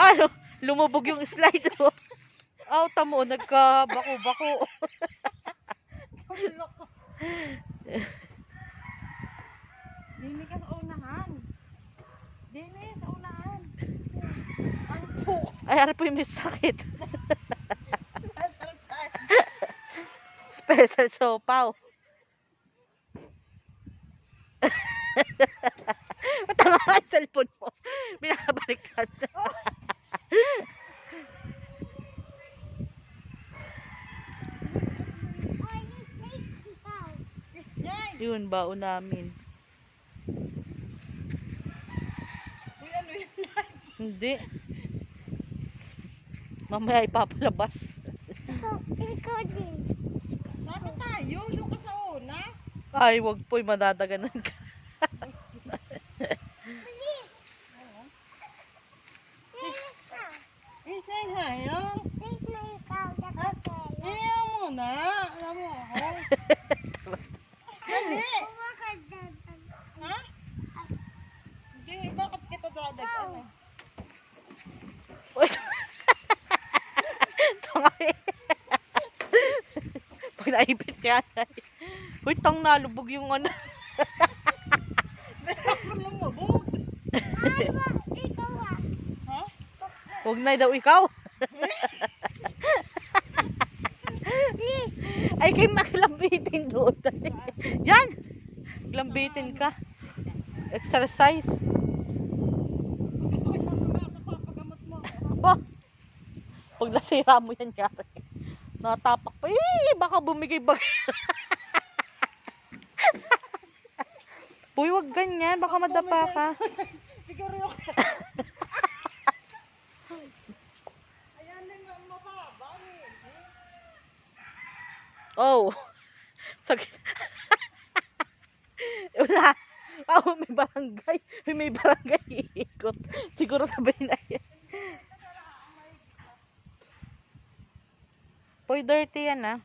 Ano? Lumubog yung slide mo. Oh, tamo, nagka-bako-bako. Dini ka sa unahan. Dini sa unahan. Ang puk. Ay, ano po yung may sakit? Special time. Special sopaw. Matanga ka yung cellphone mo. Binabaliktad. Yun, baon namin. Uy, ano yun? Hindi. Mamaya ipapalabas. Bakit tayo? Doon ka sa una? Ay, wag po, madadaganan ka. Say hi, oh. Iyaw mo na. Alam mo ako. Hindi. Ha? Hindi, bakit kita dadagdagan? Uy. Tanga eh. Pag naipit ka. Uy, tang nalubog yung ano. Ako lang mabog. Ha? Huwag na daw ikaw. Ay, kayo nakilambitin doon. Yan! Lambitin ka. Exercise. Ay, nasa napapagamot mo. Ba? Pag nasira mo yan, yari. Natapak pa. Eh, baka bumigay bagay. Uy, wag ganyan. Baka madapa ka. Siguro yung... Ayan din nga mababa. Oh. Sakit. Una. Oh, may barangay. May barangay iikot. Siguro sabihin na yan. Uy, dirty yan ah.